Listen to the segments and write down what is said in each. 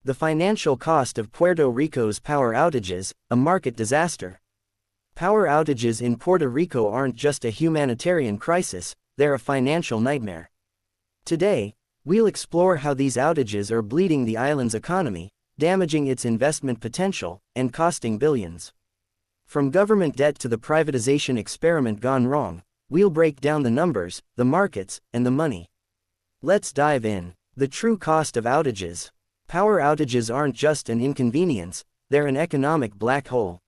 The financial cost of Puerto Rico's power outages, a market disaster. Power outages in Puerto Rico aren't just a humanitarian crisis, they're a financial nightmare. Today, we'll explore how these outages are bleeding the island's economy, damaging its investment potential, and costing billions. From government debt to the privatization experiment gone wrong, we'll break down the numbers, the markets, and the money. Let's dive in. The true cost of outages. Power outages aren't just an inconvenience, they're an economic black hole.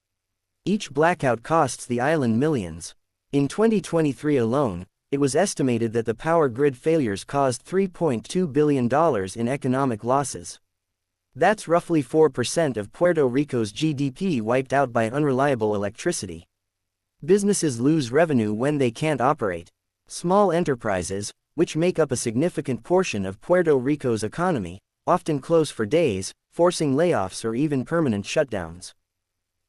Each blackout costs the island millions. In 2023 alone, it was estimated that the power grid failures caused $3.2 billion in economic losses. That's roughly 4% of Puerto Rico's GDP wiped out by unreliable electricity. Businesses lose revenue when they can't operate. Small enterprises, which make up a significant portion of Puerto Rico's economy, often close for days, forcing layoffs or even permanent shutdowns.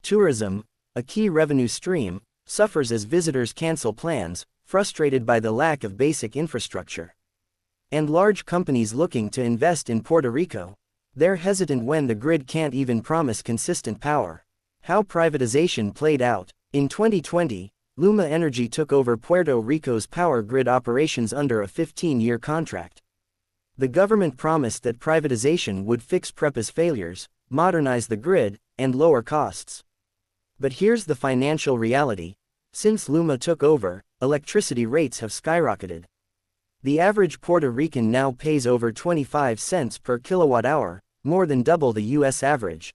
Tourism, a key revenue stream, suffers as visitors cancel plans, frustrated by the lack of basic infrastructure. And large companies looking to invest in Puerto Rico, they're hesitant when the grid can't even promise consistent power. How privatization played out. In 2020, Luma Energy took over Puerto Rico's power grid operations under a 15-year contract. The government promised that privatization would fix PREPA's failures, modernize the grid, and lower costs. But here's the financial reality. Since Luma took over, electricity rates have skyrocketed. The average Puerto Rican now pays over 25 cents per kilowatt-hour, more than double the US average.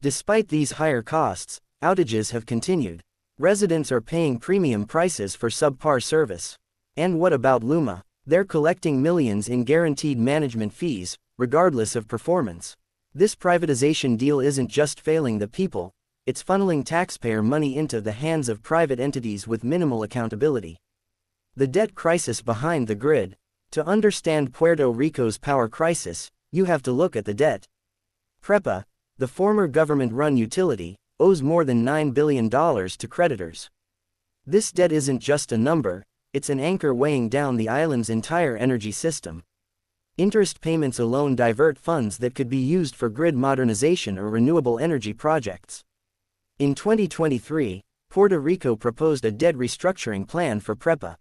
Despite these higher costs, outages have continued. Residents are paying premium prices for subpar service. And what about Luma? They're collecting millions in guaranteed management fees, regardless of performance. This privatization deal isn't just failing the people, it's funneling taxpayer money into the hands of private entities with minimal accountability. The debt crisis behind the grid. To understand Puerto Rico's power crisis, you have to look at the debt. PREPA, the former government-run utility, owes more than $9 billion to creditors. This debt isn't just a number, it's an anchor weighing down the island's entire energy system. Interest payments alone divert funds that could be used for grid modernization or renewable energy projects. In 2023, Puerto Rico proposed a debt restructuring plan for PREPA.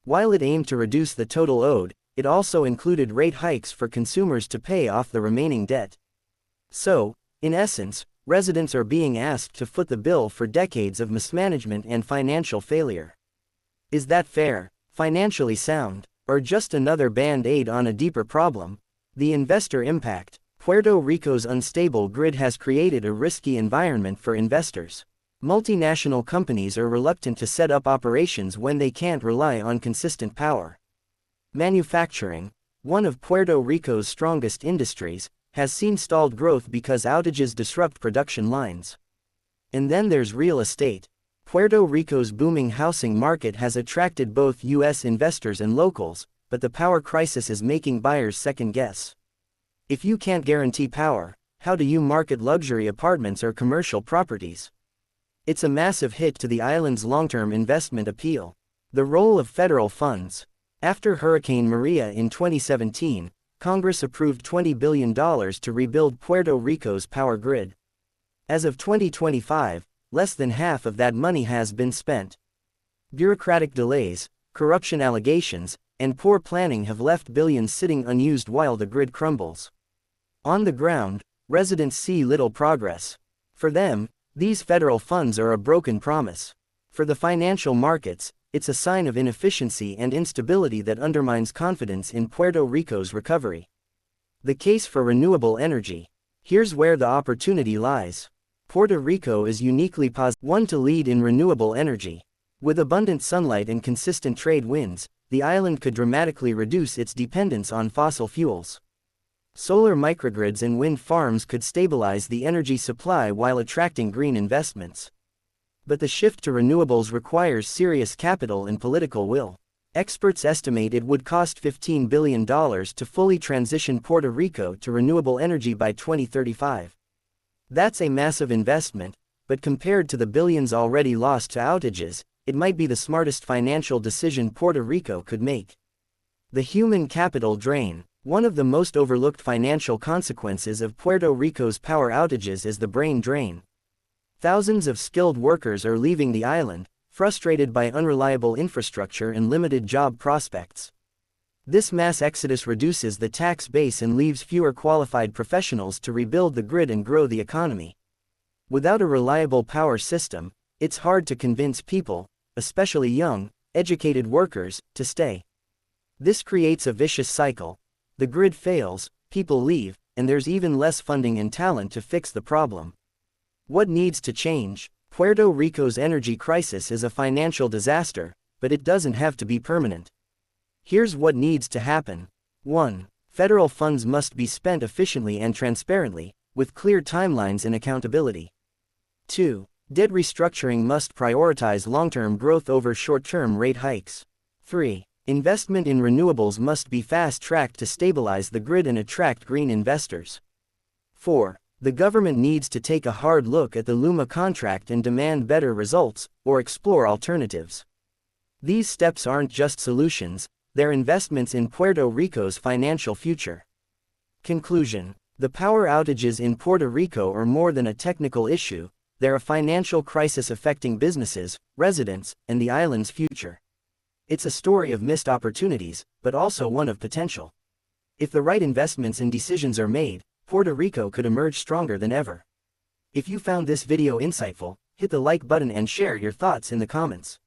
While it aimed to reduce the total owed, it also included rate hikes for consumers to pay off the remaining debt. So, in essence, residents are being asked to foot the bill for decades of mismanagement and financial failure. Is that fair, financially sound, or just another band-aid on a deeper problem? The investor impact. Puerto Rico's unstable grid has created a risky environment for investors. Multinational companies are reluctant to set up operations when they can't rely on consistent power. Manufacturing, one of Puerto Rico's strongest industries, has seen stalled growth because outages disrupt production lines. And then there's real estate. Puerto Rico's booming housing market has attracted both U.S. investors and locals, but the power crisis is making buyers second-guess. If you can't guarantee power, how do you market luxury apartments or commercial properties? It's a massive hit to the island's long-term investment appeal. The role of federal funds. After Hurricane Maria in 2017, Congress approved $20 billion to rebuild Puerto Rico's power grid. As of 2025, less than half of that money has been spent. Bureaucratic delays, corruption allegations, and poor planning have left billions sitting unused while the grid crumbles. On the ground, residents see little progress. For them, these federal funds are a broken promise. For the financial markets, it's a sign of inefficiency and instability that undermines confidence in Puerto Rico's recovery. The case for renewable energy. Here's where the opportunity lies. Puerto Rico is uniquely one to lead in renewable energy. With abundant sunlight and consistent trade winds, the island could dramatically reduce its dependence on fossil fuels. Solar microgrids and wind farms could stabilize the energy supply while attracting green investments. But the shift to renewables requires serious capital and political will. Experts estimate it would cost $15 billion to fully transition Puerto Rico to renewable energy by 2035. That's a massive investment, but compared to the billions already lost to outages, it might be the smartest financial decision Puerto Rico could make. The human capital drain. One of the most overlooked financial consequences of Puerto Rico's power outages is the brain drain. Thousands of skilled workers are leaving the island, frustrated by unreliable infrastructure and limited job prospects. This mass exodus reduces the tax base and leaves fewer qualified professionals to rebuild the grid and grow the economy. Without a reliable power system, it's hard to convince people, especially young, educated workers, to stay. This creates a vicious cycle. The grid fails, people leave, and there's even less funding and talent to fix the problem. What needs to change? Puerto Rico's energy crisis is a financial disaster, but it doesn't have to be permanent. Here's what needs to happen. 1. Federal funds must be spent efficiently and transparently, with clear timelines and accountability. 2. Debt restructuring must prioritize long-term growth over short-term rate hikes. 3. Investment in renewables must be fast-tracked to stabilize the grid and attract green investors. 4. The government needs to take a hard look at the Luma contract and demand better results, or explore alternatives. These steps aren't just solutions, they're investments in Puerto Rico's financial future. Conclusion. The power outages in Puerto Rico are more than a technical issue, they're a financial crisis affecting businesses, residents, and the island's future. It's a story of missed opportunities, but also one of potential. If the right investments and decisions are made, Puerto Rico could emerge stronger than ever. If you found this video insightful, hit the like button and share your thoughts in the comments.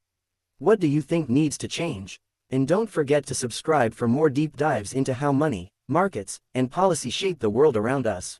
What do you think needs to change? And don't forget to subscribe for more deep dives into how money, markets, and policy shape the world around us.